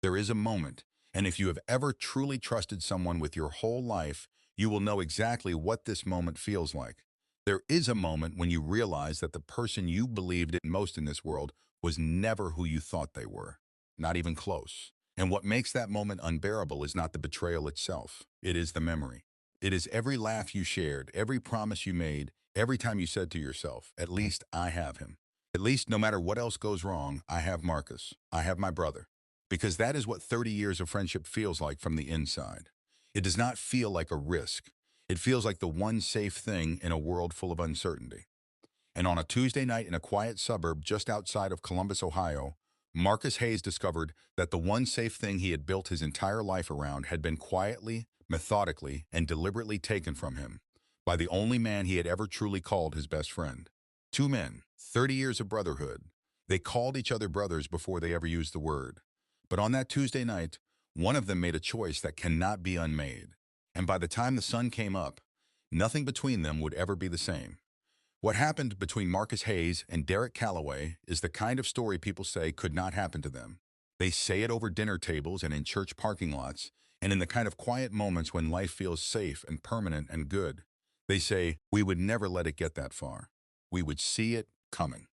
There is a moment, and if you have ever truly trusted someone with your whole life, you will know exactly what this moment feels like. There is a moment when you realize that the person you believed in most in this world was never who you thought they were, not even close. And what makes that moment unbearable is not the betrayal itself. It is the memory. It is every laugh you shared, every promise you made, every time you said to yourself, at least I have him. At least no matter what else goes wrong, I have Marcus. I have my brother. Because that is what 30 years of friendship feels like from the inside. It does not feel like a risk. It feels like the one safe thing in a world full of uncertainty. And on a Tuesday night in a quiet suburb just outside of Columbus, Ohio, Marcus Hayes discovered that the one safe thing he had built his entire life around had been quietly, methodically, and deliberately taken from him by the only man he had ever truly called his best friend. Two men, 30 years of brotherhood. They called each other brothers before they ever used the word. But on that Tuesday night, one of them made a choice that cannot be unmade. And by the time the sun came up, nothing between them would ever be the same. What happened between Marcus Hayes and Derek Calloway is the kind of story people say could not happen to them. They say it over dinner tables and in church parking lots, and in the kind of quiet moments when life feels safe and permanent and good. They say, we would never let it get that far. We would see it coming.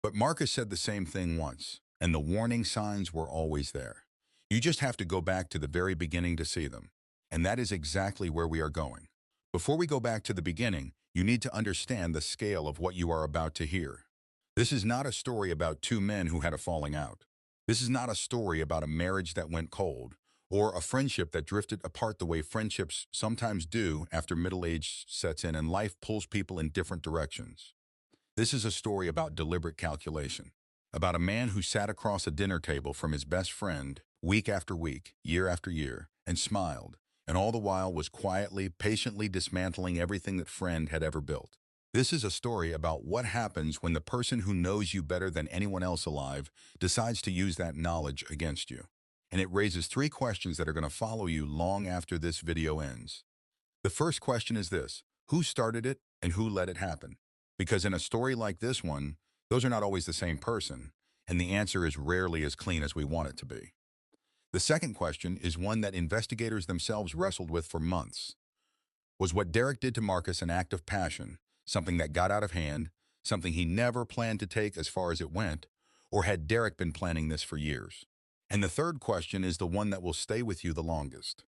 But Marcus said the same thing once, and the warning signs were always there. You just have to go back to the very beginning to see them. And that is exactly where we are going. Before we go back to the beginning, you need to understand the scale of what you are about to hear. This is not a story about two men who had a falling out. This is not a story about a marriage that went cold, or a friendship that drifted apart the way friendships sometimes do after middle age sets in and life pulls people in different directions. This is a story about deliberate calculation, about a man who sat across a dinner table from his best friend week after week, year after year, and smiled, and all the while was quietly, patiently dismantling everything that friend had ever built. This is a story about what happens when the person who knows you better than anyone else alive decides to use that knowledge against you. And it raises three questions that are going to follow you long after this video ends. The first question is this: who started it and who let it happen? Because in a story like this one, those are not always the same person, and the answer is rarely as clean as we want it to be. The second question is one that investigators themselves wrestled with for months. Was what Derek did to Marcus an act of passion, something that got out of hand, something he never planned to take as far as it went, or had Derek been planning this for years? And the third question is the one that will stay with you the longest.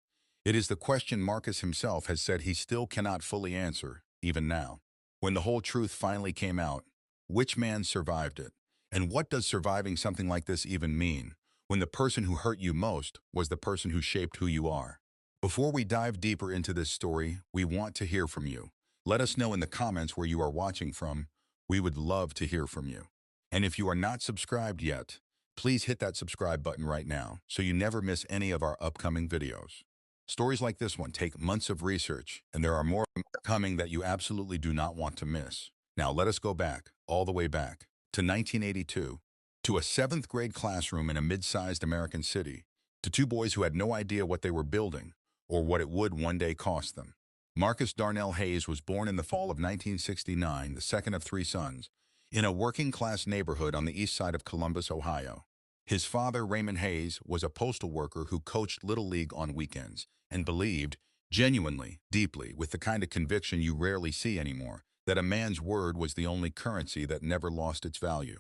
It is the question Marcus himself has said he still cannot fully answer, even now. When the whole truth finally came out, which man survived it? And what does surviving something like this even mean, when the person who hurt you most was the person who shaped who you are? Before we dive deeper into this story, we want to hear from you. Let us know in the comments where you are watching from. We would love to hear from you. And if you are not subscribed yet, please hit that subscribe button right now so you never miss any of our upcoming videos. Stories like this one take months of research, and there are more coming that you absolutely do not want to miss. Now let us go back, all the way back, to 1982, to a 7th grade classroom in a mid-sized American city, to two boys who had no idea what they were building or what it would one day cost them. Marcus Darnell Hayes was born in the fall of 1969, the second of three sons, in a working-class neighborhood on the east side of Columbus, Ohio. His father, Raymond Hayes, was a postal worker who coached Little League on weekends and believed, genuinely, deeply, with the kind of conviction you rarely see anymore, that a man's word was the only currency that never lost its value.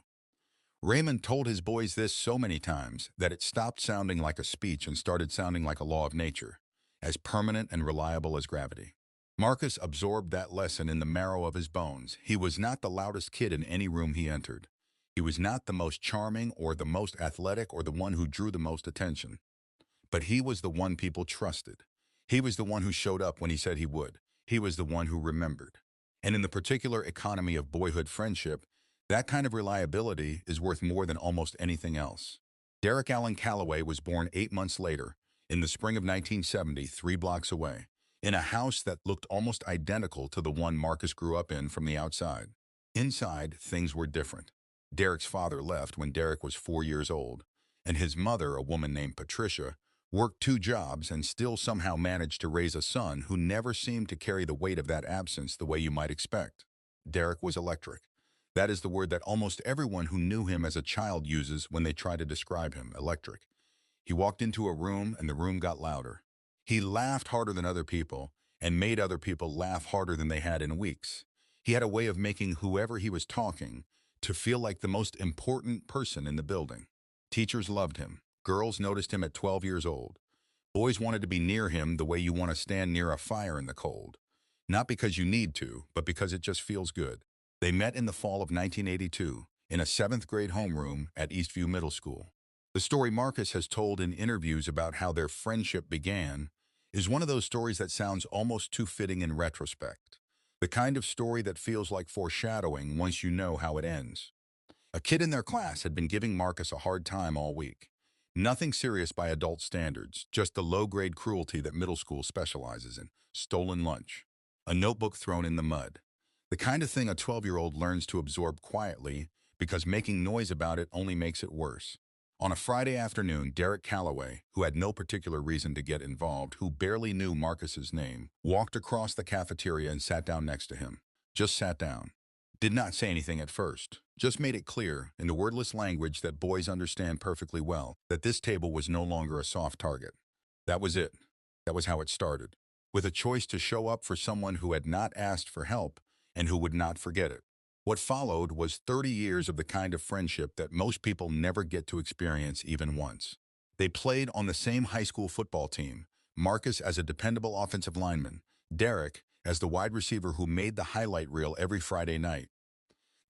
Raymond told his boys this so many times that it stopped sounding like a speech and started sounding like a law of nature, as permanent and reliable as gravity. Marcus absorbed that lesson in the marrow of his bones. He was not the loudest kid in any room he entered. He was not the most charming or the most athletic or the one who drew the most attention. But he was the one people trusted. He was the one who showed up when he said he would. He was the one who remembered. And in the particular economy of boyhood friendship, that kind of reliability is worth more than almost anything else. Derek Allen Calloway was born 8 months later, in the spring of 1970, 3 blocks away, in a house that looked almost identical to the one Marcus grew up in from the outside. Inside, things were different. Derek's father left when Derek was 4 years old, and his mother, a woman named Patricia, worked 2 jobs and still somehow managed to raise a son who never seemed to carry the weight of that absence the way you might expect. Derek was electric. That is the word that almost everyone who knew him as a child uses when they try to describe him, electric. He walked into a room and the room got louder. He laughed harder than other people and made other people laugh harder than they had in weeks. He had a way of making whoever he was talking to feel like the most important person in the building. Teachers loved him. Girls noticed him at 12 years old. Boys wanted to be near him the way you want to stand near a fire in the cold. Not because you need to, but because it just feels good. They met in the fall of 1982 in a 7th grade homeroom at Eastview Middle School. The story Marcus has told in interviews about how their friendship began is one of those stories that sounds almost too fitting in retrospect. The kind of story that feels like foreshadowing once you know how it ends. A kid in their class had been giving Marcus a hard time all week. Nothing serious by adult standards, just the low-grade cruelty that middle school specializes in. Stolen lunch. A notebook thrown in the mud. The kind of thing a 12-year-old learns to absorb quietly because making noise about it only makes it worse. On a Friday afternoon, Derek Calloway, who had no particular reason to get involved, who barely knew Marcus's name, walked across the cafeteria and sat down next to him. Just sat down. Did not say anything at first, just made it clear, in the wordless language that boys understand perfectly well, that this table was no longer a soft target. That was it. That was how it started. With a choice to show up for someone who had not asked for help and who would not forget it. What followed was 30 years of the kind of friendship that most people never get to experience even once. They played on the same high school football team, Marcus as a dependable offensive lineman, Derek as the wide receiver who made the highlight reel every Friday night.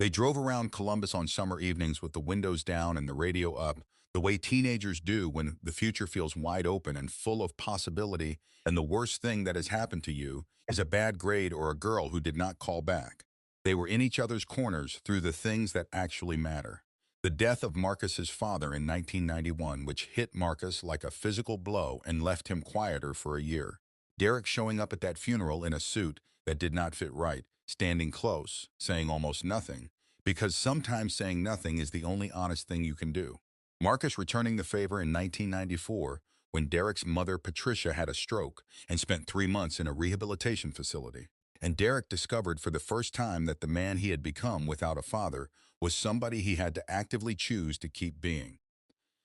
They drove around Columbus on summer evenings with the windows down and the radio up, the way teenagers do when the future feels wide open and full of possibility, and the worst thing that has happened to you is a bad grade or a girl who did not call back. They were in each other's corners through the things that actually matter. The death of Marcus's father in 1991, which hit Marcus like a physical blow and left him quieter for a year. Derek showing up at that funeral in a suit that did not fit right, standing close, saying almost nothing, because sometimes saying nothing is the only honest thing you can do. Marcus returning the favor in 1994 when Derek's mother Patricia had a stroke and spent 3 months in a rehabilitation facility. And Derek discovered for the first time that the man he had become without a father was somebody he had to actively choose to keep being.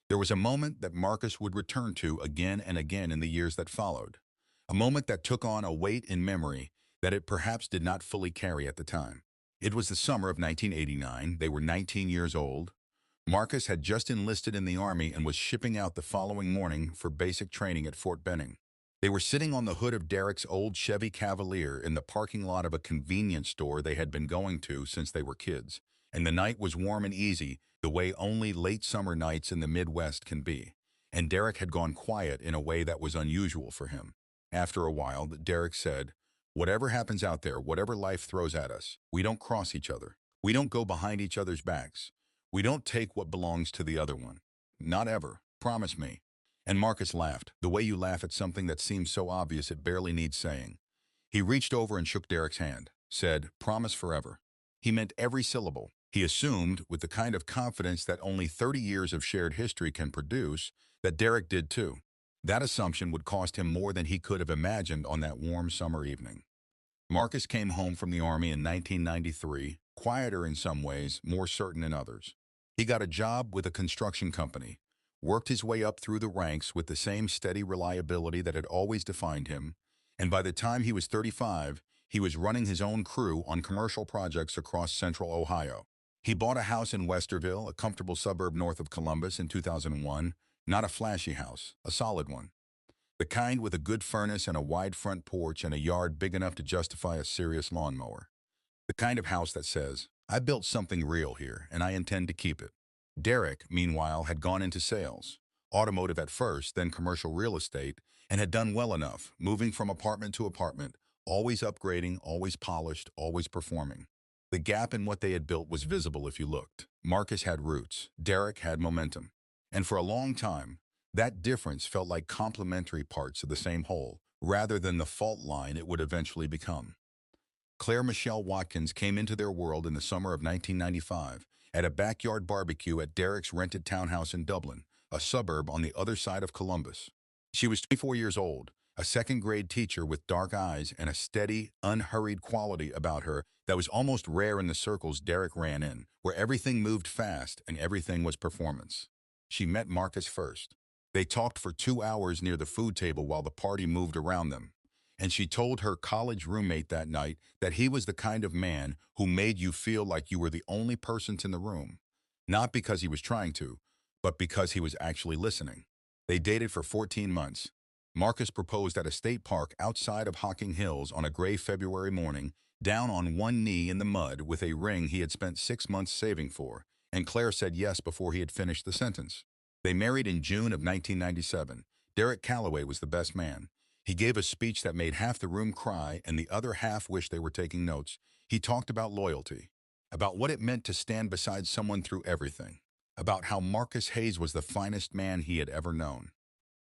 There was a moment that Marcus would return to again and again in the years that followed. A moment that took on a weight in memory that it perhaps did not fully carry at the time. It was the summer of 1989. They were 19 years old. Marcus had just enlisted in the Army and was shipping out the following morning for basic training at Fort Benning. They were sitting on the hood of Derek's old Chevy Cavalier in the parking lot of a convenience store they had been going to since they were kids, and the night was warm and easy, the way only late summer nights in the Midwest can be. And Derek had gone quiet in a way that was unusual for him. After a while, Derek said, "Whatever happens out there, whatever life throws at us, we don't cross each other. We don't go behind each other's backs. We don't take what belongs to the other one. Not ever. Promise me." And Marcus laughed, the way you laugh at something that seems so obvious it barely needs saying. He reached over and shook Derek's hand, said, "Promise forever." He meant every syllable. He assumed, with the kind of confidence that only 30 years of shared history can produce, that Derek did too. That assumption would cost him more than he could have imagined on that warm summer evening. Marcus came home from the Army in 1993, quieter in some ways, more certain in others. He got a job with a construction company, worked his way up through the ranks with the same steady reliability that had always defined him, and by the time he was 35, he was running his own crew on commercial projects across central Ohio. He bought a house in Westerville, a comfortable suburb north of Columbus, in 2001, not a flashy house, a solid one. The kind with a good furnace and a wide front porch and a yard big enough to justify a serious lawnmower. The kind of house that says, "I built something real here, and I intend to keep it." Derek, meanwhile, had gone into sales, automotive at first, then commercial real estate, and had done well enough, moving from apartment to apartment, always upgrading, always polished, always performing. The gap in what they had built was visible if you looked. Marcus had roots, Derek had momentum. And for a long time, that difference felt like complementary parts of the same whole, rather than the fault line it would eventually become. Claire Michelle Watkins came into their world in the summer of 1995 at a backyard barbecue at Derek's rented townhouse in Dublin, a suburb on the other side of Columbus. She was 24 years old, a second-grade teacher with dark eyes and a steady, unhurried quality about her that was almost rare in the circles Derek ran in, where everything moved fast and everything was performance. She met Marcus first. They talked for 2 hours near the food table while the party moved around them. And she told her college roommate that night that he was the kind of man who made you feel like you were the only person in the room. Not because he was trying to, but because he was actually listening. They dated for 14 months. Marcus proposed at a state park outside of Hocking Hills on a gray February morning, down on one knee in the mud with a ring he had spent 6 months saving for, and Claire said yes before he had finished the sentence. They married in June of 1997. Derek Calloway was the best man. He gave a speech that made half the room cry and the other half wish they were taking notes. He talked about loyalty, about what it meant to stand beside someone through everything, about how Marcus Hayes was the finest man he had ever known.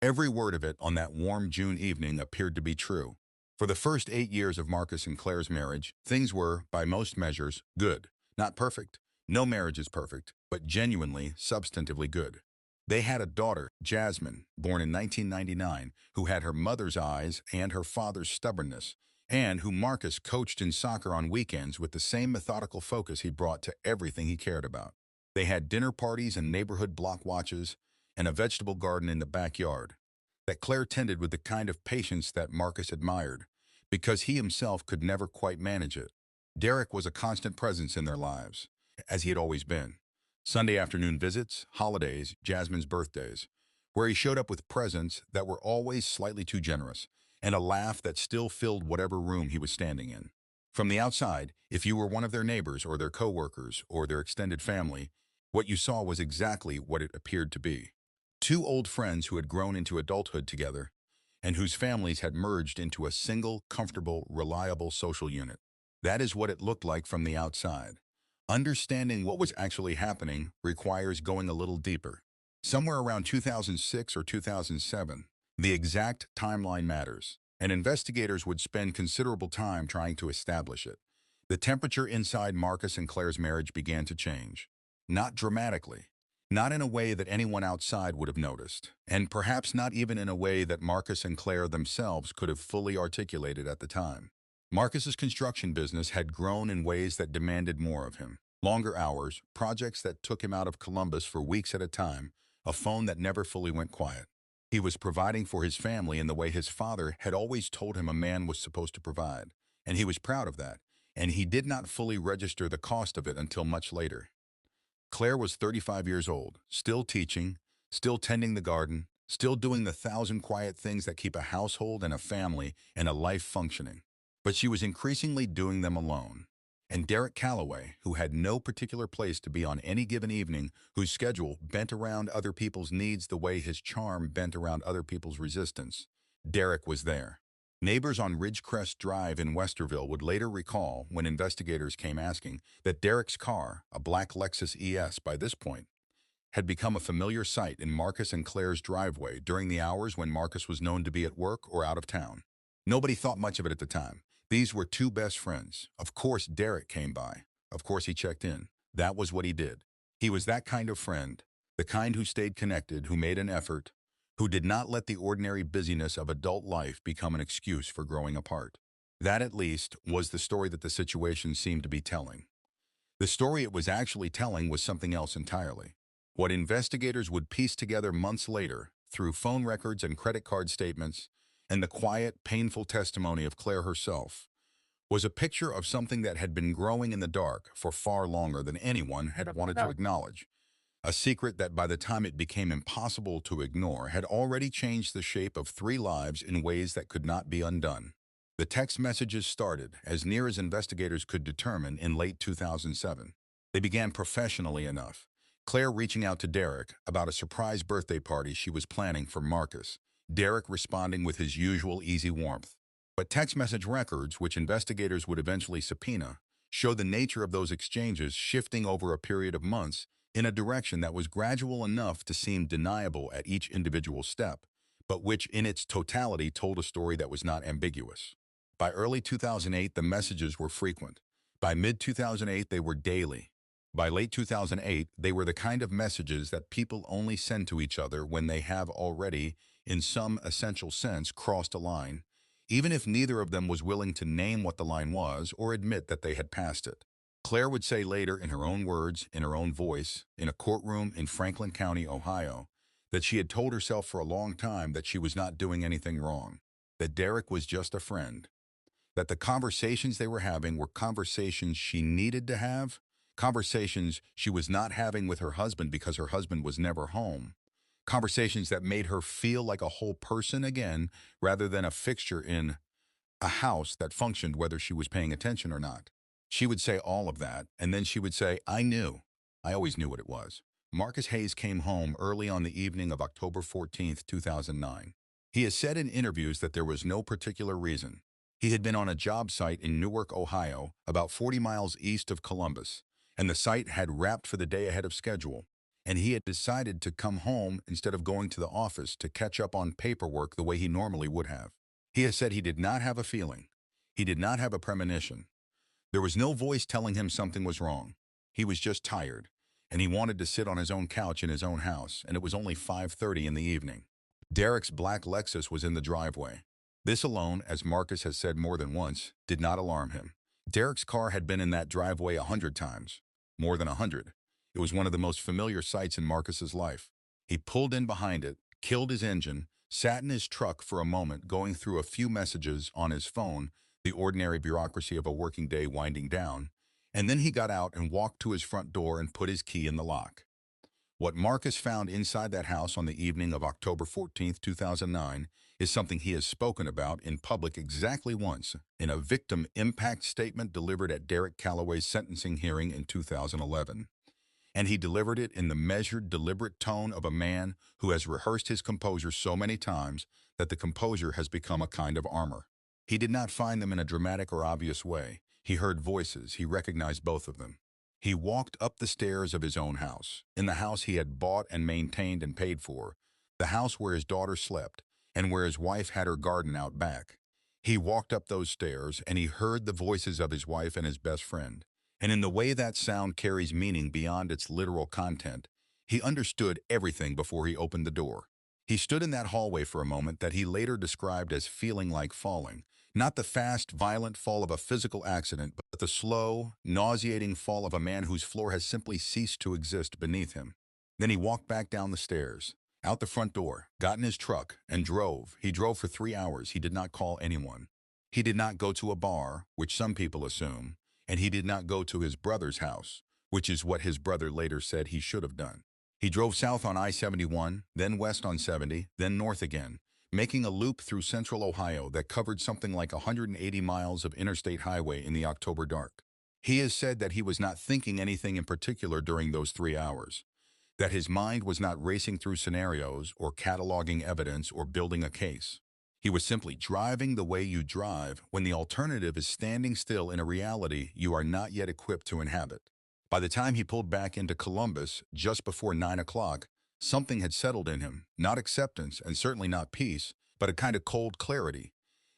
Every word of it on that warm June evening appeared to be true. For the first 8 years of Marcus and Claire's marriage, things were, by most measures, good. Not perfect. No marriage is perfect, but genuinely, substantively good. They had a daughter, Jasmine, born in 1999, who had her mother's eyes and her father's stubbornness, and who Marcus coached in soccer on weekends with the same methodical focus he brought to everything he cared about. They had dinner parties and neighborhood block watches, and a vegetable garden in the backyard that Claire tended with the kind of patience that Marcus admired, because he himself could never quite manage it. Derek was a constant presence in their lives, as he had always been. Sunday afternoon visits, holidays, Jasmine's birthdays, where he showed up with presents that were always slightly too generous, and a laugh that still filled whatever room he was standing in. From the outside, if you were one of their neighbors or their coworkers or their extended family, what you saw was exactly what it appeared to be. Two old friends who had grown into adulthood together and whose families had merged into a single, comfortable, reliable social unit. That is what it looked like from the outside. Understanding what was actually happening requires going a little deeper. Somewhere around 2006 or 2007, the exact timeline matters, and investigators would spend considerable time trying to establish it. The temperature inside Marcus and Claire's marriage began to change. Not dramatically, not in a way that anyone outside would have noticed, and perhaps not even in a way that Marcus and Claire themselves could have fully articulated at the time. Marcus's construction business had grown in ways that demanded more of him. Longer hours, projects that took him out of Columbus for weeks at a time, a phone that never fully went quiet. He was providing for his family in the way his father had always told him a man was supposed to provide, and he was proud of that, and he did not fully register the cost of it until much later. Claire was 35 years old, still teaching, still tending the garden, still doing the 1,000 quiet things that keep a household and a family and a life functioning. But she was increasingly doing them alone. And Derek Calloway, who had no particular place to be on any given evening, whose schedule bent around other people's needs the way his charm bent around other people's resistance, Derek was there. Neighbors on Ridgecrest Drive in Westerville would later recall, when investigators came asking, that Derek's car, a black Lexus ES by this point, had become a familiar sight in Marcus and Claire's driveway during the hours when Marcus was known to be at work or out of town. Nobody thought much of it at the time. These were two best friends. Of course Derek came by. Of course he checked in. That was what he did. He was that kind of friend, the kind who stayed connected, who made an effort, who did not let the ordinary busyness of adult life become an excuse for growing apart. That, at least, was the story that the situation seemed to be telling. The story it was actually telling was something else entirely. What investigators would piece together months later, through phone records and credit card statements, and the quiet, painful testimony of Claire herself, was a picture of something that had been growing in the dark for far longer than anyone had wanted to acknowledge. A secret that by the time it became impossible to ignore had already changed the shape of 3 lives in ways that could not be undone. The text messages started, as near as investigators could determine, in late 2007. They began professionally enough. Claire reaching out to Derek about a surprise birthday party she was planning for Marcus. Derek responding with his usual easy warmth. But text message records, which investigators would eventually subpoena, show the nature of those exchanges shifting over a period of months in a direction that was gradual enough to seem deniable at each individual step, but which in its totality told a story that was not ambiguous. By early 2008, the messages were frequent. By mid-2008, they were daily. By late 2008, they were the kind of messages that people only send to each other when they have already, in some essential sense, crossed a line, even if neither of them was willing to name what the line was or admit that they had passed it. Claire would say later, in her own words, in her own voice, in a courtroom in Franklin County, Ohio, that she had told herself for a long time that she was not doing anything wrong, that Derek was just a friend, that the conversations they were having were conversations she needed to have, conversations she was not having with her husband because her husband was never home, conversations that made her feel like a whole person again rather than a fixture in a house that functioned whether she was paying attention or not. She would say all of that, and then she would say, I knew. I always knew what it was. Marcus Hayes came home early on the evening of October 14th, 2009. He has said in interviews that there was no particular reason. He had been on a job site in Newark, Ohio, about 40 miles east of Columbus, and the site had wrapped for the day ahead of schedule, and he had decided to come home instead of going to the office to catch up on paperwork the way he normally would have. He has said he did not have a feeling. He did not have a premonition. There was no voice telling him something was wrong. He was just tired, and he wanted to sit on his own couch in his own house, and it was only 5:30 in the evening. Derek's black Lexus was in the driveway. This alone, as Marcus has said more than once, did not alarm him. Derek's car had been in that driveway 100 times, more than 100. It was one of the most familiar sights in Marcus's life. He pulled in behind it, killed his engine, sat in his truck for a moment going through a few messages on his phone, the ordinary bureaucracy of a working day winding down, and then he got out and walked to his front door and put his key in the lock. What Marcus found inside that house on the evening of October 14th, 2009, is something he has spoken about in public exactly once in a victim impact statement delivered at Derek Calloway's sentencing hearing in 2011. And he delivered it in the measured, deliberate tone of a man who has rehearsed his composure so many times that the composure has become a kind of armor. He did not find them in a dramatic or obvious way. He heard voices. He recognized both of them. He walked up the stairs of his own house, in the house he had bought and maintained and paid for, the house where his daughter slept, and where his wife had her garden out back. He walked up those stairs, and he heard the voices of his wife and his best friend. And in the way that sound carries meaning beyond its literal content, he understood everything before he opened the door. He stood in that hallway for a moment that he later described as feeling like falling. Not the fast, violent fall of a physical accident, but the slow, nauseating fall of a man whose floor has simply ceased to exist beneath him. Then he walked back down the stairs, out the front door, got in his truck, and drove. He drove for 3 hours. He did not call anyone. He did not go to a bar, which some people assume, and he did not go to his brother's house, which is what his brother later said he should have done. He drove south on I-71, then west on 70, then north again, making a loop through central Ohio that covered something like 180 miles of interstate highway in the October dark. He has said that he was not thinking anything in particular during those 3 hours, that his mind was not racing through scenarios or cataloging evidence or building a case. He was simply driving the way you drive when the alternative is standing still in a reality you are not yet equipped to inhabit. By the time he pulled back into Columbus just before 9 o'clock, something had settled in him, not acceptance and certainly not peace, but a kind of cold clarity.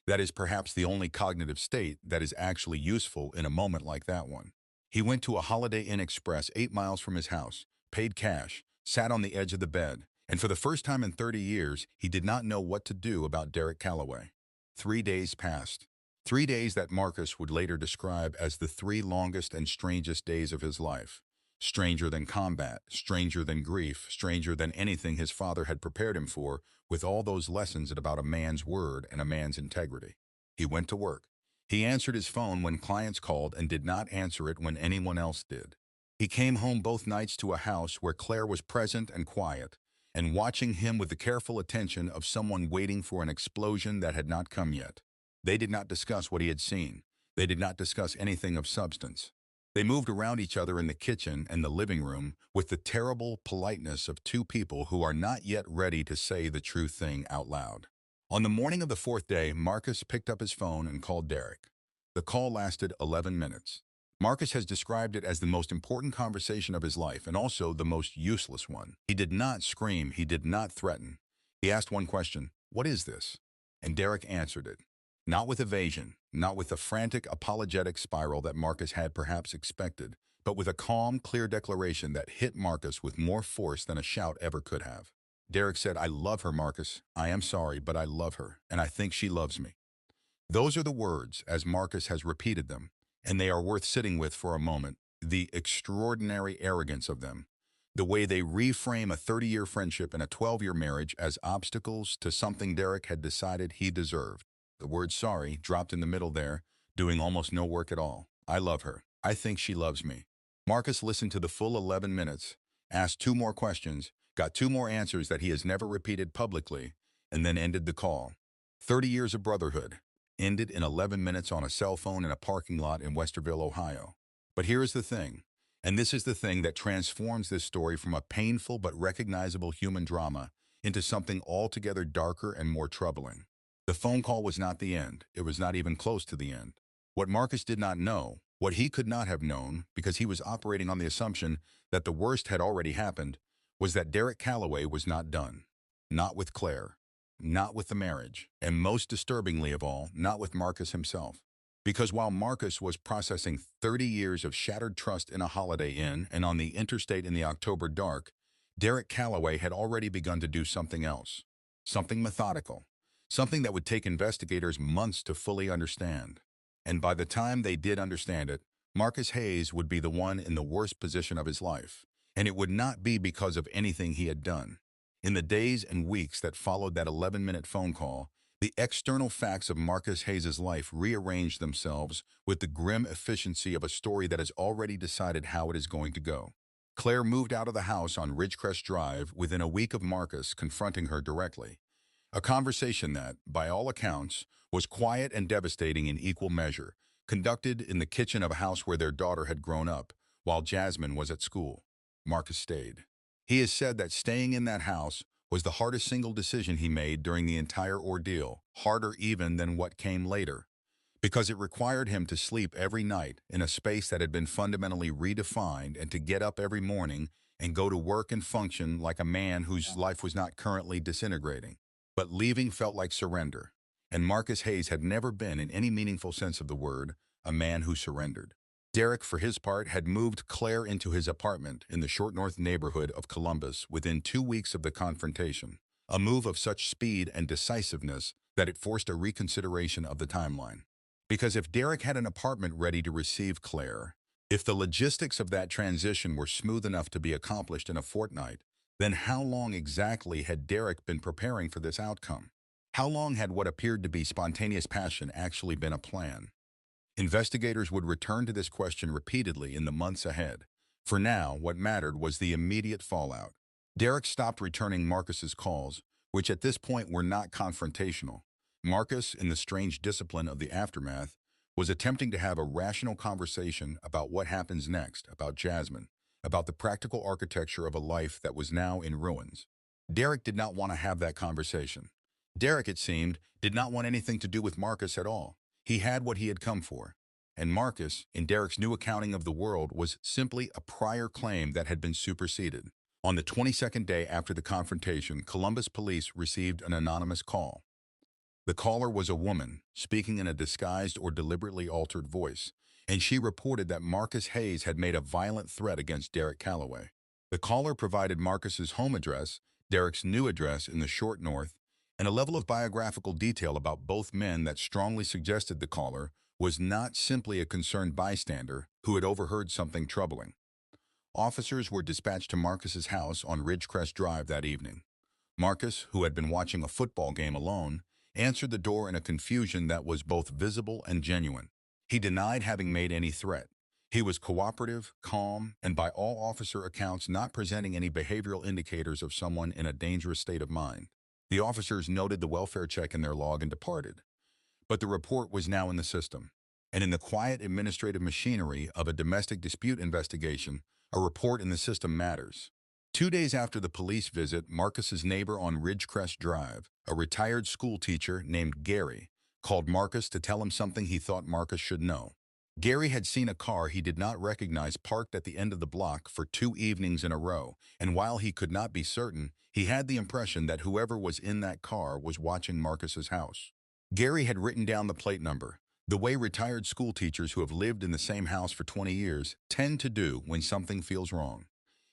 That is perhaps the only cognitive state that is actually useful in a moment like that one. He went to a Holiday Inn Express 8 miles from his house, paid cash, sat on the edge of the bed, and for the first time in 30 years, he did not know what to do about Derek Calloway. 3 days passed. 3 days that Marcus would later describe as the 3 longest and strangest days of his life. Stranger than combat, stranger than grief, stranger than anything his father had prepared him for, with all those lessons about a man's word and a man's integrity. He went to work. He answered his phone when clients called and did not answer it when anyone else did. He came home both nights to a house where Claire was present and quiet, and watching him with the careful attention of someone waiting for an explosion that had not come yet. They did not discuss what he had seen. They did not discuss anything of substance. They moved around each other in the kitchen and the living room with the terrible politeness of 2 people who are not yet ready to say the true thing out loud. On the morning of the 4th day, Marcus picked up his phone and called Derek. The call lasted 11 minutes. Marcus has described it as the most important conversation of his life and also the most useless one. He did not scream. He did not threaten. He asked one question, "What is this?" And Derek answered it. Not with evasion, not with the frantic apologetic spiral that Marcus had perhaps expected, but with a calm, clear declaration that hit Marcus with more force than a shout ever could have. Derek said, "I love her, Marcus. I am sorry, but I love her, and I think she loves me." Those are the words, as Marcus has repeated them, and they are worth sitting with for a moment, the extraordinary arrogance of them. The way they reframe a 30-year friendship and a 12-year marriage as obstacles to something Derek had decided he deserved. The word sorry dropped in the middle there, doing almost no work at all. I love her. I think she loves me. Marcus listened to the full 11 minutes, asked 2 more questions, got 2 more answers that he has never repeated publicly, and then ended the call. 30 years of brotherhood ended in 11 minutes on a cell phone in a parking lot in Westerville, Ohio. But here is the thing, and this is the thing that transforms this story from a painful but recognizable human drama into something altogether darker and more troubling. The phone call was not the end. It was not even close to the end. What Marcus did not know, what he could not have known because he was operating on the assumption that the worst had already happened, was that Derek Calloway was not done. Not with Claire. Not with the marriage. And most disturbingly of all, not with Marcus himself. Because while Marcus was processing 30 years of shattered trust in a Holiday Inn and on the interstate in the October dark, Derek Calloway had already begun to do something else. Something methodical. Something that would take investigators months to fully understand. And by the time they did understand it, Marcus Hayes would be the one in the worst position of his life. And it would not be because of anything he had done. In the days and weeks that followed that 11-minute phone call, the external facts of Marcus Hayes' life rearranged themselves with the grim efficiency of a story that has already decided how it is going to go. Claire moved out of the house on Ridgecrest Drive within a week of Marcus confronting her directly. A conversation that, by all accounts, was quiet and devastating in equal measure, conducted in the kitchen of a house where their daughter had grown up, while Jasmine was at school. Marcus stayed. He has said that staying in that house was the hardest single decision he made during the entire ordeal, harder even than what came later, because it required him to sleep every night in a space that had been fundamentally redefined and to get up every morning and go to work and function like a man whose life was not currently disintegrating. But leaving felt like surrender, and Marcus Hayes had never been, in any meaningful sense of the word, a man who surrendered. Derek, for his part, had moved Claire into his apartment in the Short North neighborhood of Columbus within 2 weeks of the confrontation, a move of such speed and decisiveness that it forced a reconsideration of the timeline. Because if Derek had an apartment ready to receive Claire, if the logistics of that transition were smooth enough to be accomplished in a fortnight, then how long exactly had Derek been preparing for this outcome? How long had what appeared to be spontaneous passion actually been a plan? Investigators would return to this question repeatedly in the months ahead. For now, what mattered was the immediate fallout. Derek stopped returning Marcus's calls, which at this point were not confrontational. Marcus, in the strange discipline of the aftermath, was attempting to have a rational conversation about what happens next, about Jasmine, about the practical architecture of a life that was now in ruins. Derek did not want to have that conversation. Derek, it seemed, did not want anything to do with Marcus at all. He had what he had come for. And Marcus, in Derek's new accounting of the world, was simply a prior claim that had been superseded. On the 22nd day after the confrontation, Columbus police received an anonymous call. The caller was a woman, speaking in a disguised or deliberately altered voice, and she reported that Marcus Hayes had made a violent threat against Derek Calloway. The caller provided Marcus's home address, Derek's new address in the Short North, and a level of biographical detail about both men that strongly suggested the caller was not simply a concerned bystander who had overheard something troubling. Officers were dispatched to Marcus's house on Ridgecrest Drive that evening. Marcus, who had been watching a football game alone, answered the door in a confusion that was both visible and genuine. He denied having made any threat. He was cooperative, calm, and by all officer accounts not presenting any behavioral indicators of someone in a dangerous state of mind. The officers noted the welfare check in their log and departed. But the report was now in the system. And in the quiet administrative machinery of a domestic dispute investigation, a report in the system matters. 2 days after the police visit, Marcus's neighbor on Ridgecrest Drive, a retired school teacher named Gary, called Marcus to tell him something he thought Marcus should know. Gary had seen a car he did not recognize parked at the end of the block for 2 evenings in a row, and while he could not be certain, he had the impression that whoever was in that car was watching Marcus's house. Gary had written down the plate number, the way retired school teachers who have lived in the same house for 20 years tend to do when something feels wrong.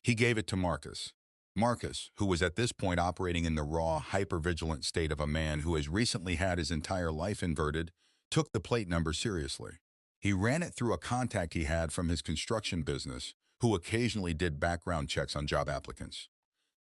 He gave it to Marcus. Marcus, who was at this point operating in the raw, hypervigilant state of a man who has recently had his entire life inverted, took the plate number seriously. He ran it through a contact he had from his construction business, who occasionally did background checks on job applicants.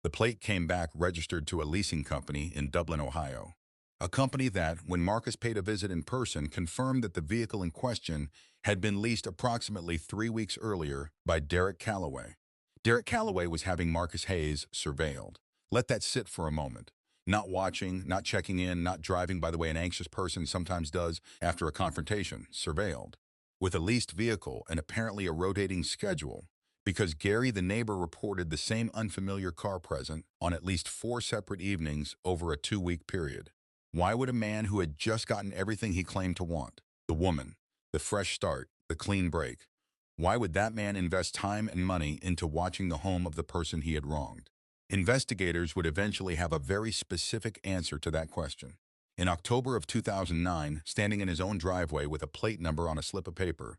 The plate came back registered to a leasing company in Dublin, Ohio. A company that, when Marcus paid a visit in person, confirmed that the vehicle in question had been leased approximately 3 weeks earlier by Derek Calloway. Derek Calloway was having Marcus Hayes surveilled. Let that sit for a moment. Not watching, not checking in, not driving by the way an anxious person sometimes does after a confrontation, surveilled. With a leased vehicle and apparently a rotating schedule, because Gary, the neighbor, reported the same unfamiliar car present on at least 4 separate evenings over a 2-week period. Why would a man who had just gotten everything he claimed to want, the woman, the fresh start, the clean break, why would that man invest time and money into watching the home of the person he had wronged? Investigators would eventually have a very specific answer to that question. In October of 2009, standing in his own driveway with a plate number on a slip of paper,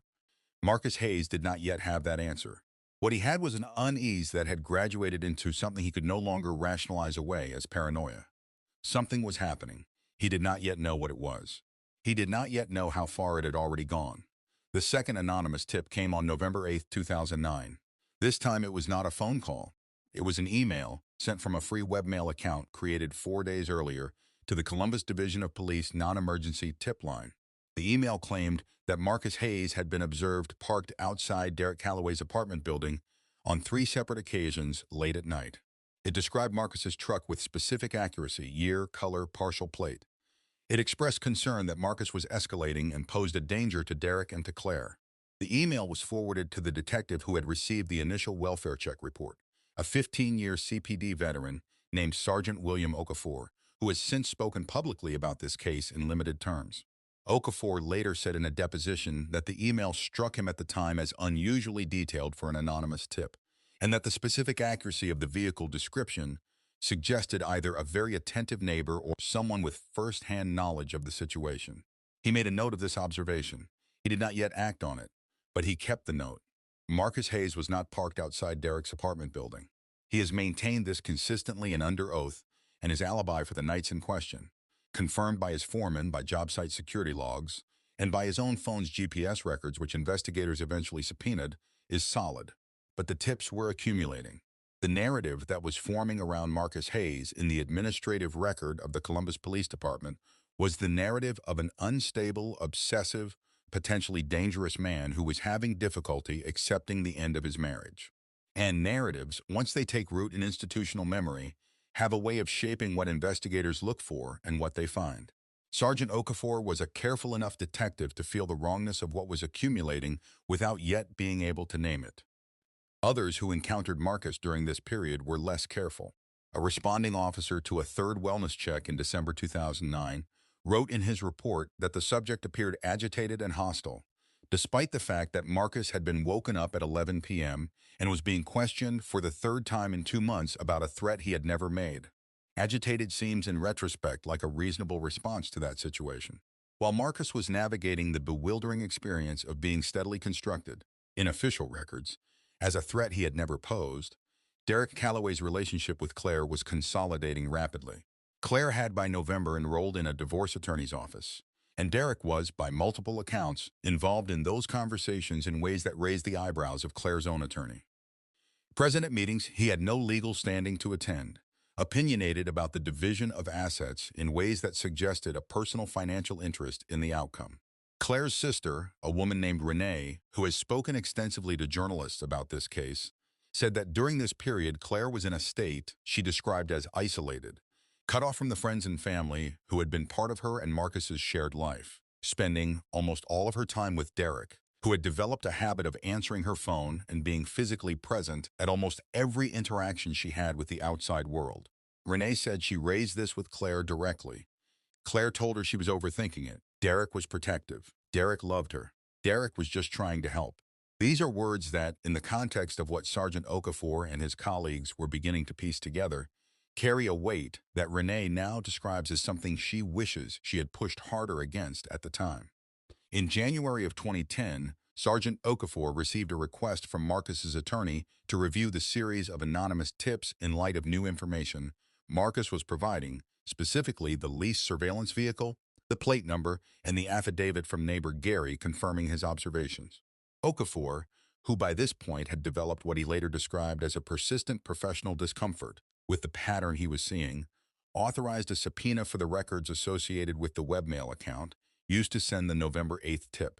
Marcus Hayes did not yet have that answer. What he had was an unease that had graduated into something he could no longer rationalize away as paranoia. Something was happening. He did not yet know what it was. He did not yet know how far it had already gone. The second anonymous tip came on November 8, 2009. This time it was not a phone call. It was an email sent from a free webmail account created 4 days earlier to the Columbus Division of Police non-emergency tip line. The email claimed that Marcus Hayes had been observed parked outside Derek Calloway's apartment building on 3 separate occasions late at night. It described Marcus's truck with specific accuracy, year, color, partial plate. It expressed concern that Marcus was escalating and posed a danger to Derek and to Claire. The email was forwarded to the detective who had received the initial welfare check report, a 15-year CPD veteran named Sergeant William Okafor, who has since spoken publicly about this case in limited terms. Okafor later said in a deposition that the email struck him at the time as unusually detailed for an anonymous tip, and that the specific accuracy of the vehicle description suggested either a very attentive neighbor or someone with first-hand knowledge of the situation. He made a note of this observation. He did not yet act on it, but he kept the note. Marcus Hayes was not parked outside Derek's apartment building. He has maintained this consistently and under oath, and his alibi for the nights in question, confirmed by his foreman, by job site security logs, and by his own phone's GPS records, which investigators eventually subpoenaed, is solid. But the tips were accumulating. The narrative that was forming around Marcus Hayes in the administrative record of the Columbus Police Department was the narrative of an unstable, obsessive, potentially dangerous man who was having difficulty accepting the end of his marriage. And narratives, once they take root in institutional memory, have a way of shaping what investigators look for and what they find. Sergeant Okafor was a careful enough detective to feel the wrongness of what was accumulating without yet being able to name it. Others who encountered Marcus during this period were less careful. A responding officer to a third wellness check in December 2009 wrote in his report that the subject appeared agitated and hostile, despite the fact that Marcus had been woken up at 11 p.m. and was being questioned for the third time in 2 months about a threat he had never made. Agitated seems in retrospect like a reasonable response to that situation. While Marcus was navigating the bewildering experience of being steadily constructed, in official records, as a threat he had never posed, Derek Calloway's relationship with Claire was consolidating rapidly. Claire had by November enrolled in a divorce attorney's office, and Derek was, by multiple accounts, involved in those conversations in ways that raised the eyebrows of Claire's own attorney. Present at meetings he had no legal standing to attend, opinionated about the division of assets in ways that suggested a personal financial interest in the outcome. Claire's sister, a woman named Renee, who has spoken extensively to journalists about this case, said that during this period Claire was in a state she described as isolated, cut off from the friends and family who had been part of her and Marcus's shared life, spending almost all of her time with Derek, who had developed a habit of answering her phone and being physically present at almost every interaction she had with the outside world. Renee said she raised this with Claire directly. Claire told her she was overthinking it. Derek was protective. Derek loved her. Derek was just trying to help. These are words that, in the context of what Sergeant Okafor and his colleagues were beginning to piece together, carry a weight that Renee now describes as something she wishes she had pushed harder against at the time. In January of 2010, Sergeant Okafor received a request from Marcus's attorney to review the series of anonymous tips in light of new information Marcus was providing, specifically the leased surveillance vehicle, the plate number, and the affidavit from neighbor Gary confirming his observations. Okafor, who by this point had developed what he later described as a persistent professional discomfort with the pattern he was seeing, authorized a subpoena for the records associated with the webmail account used to send the November 8th tip.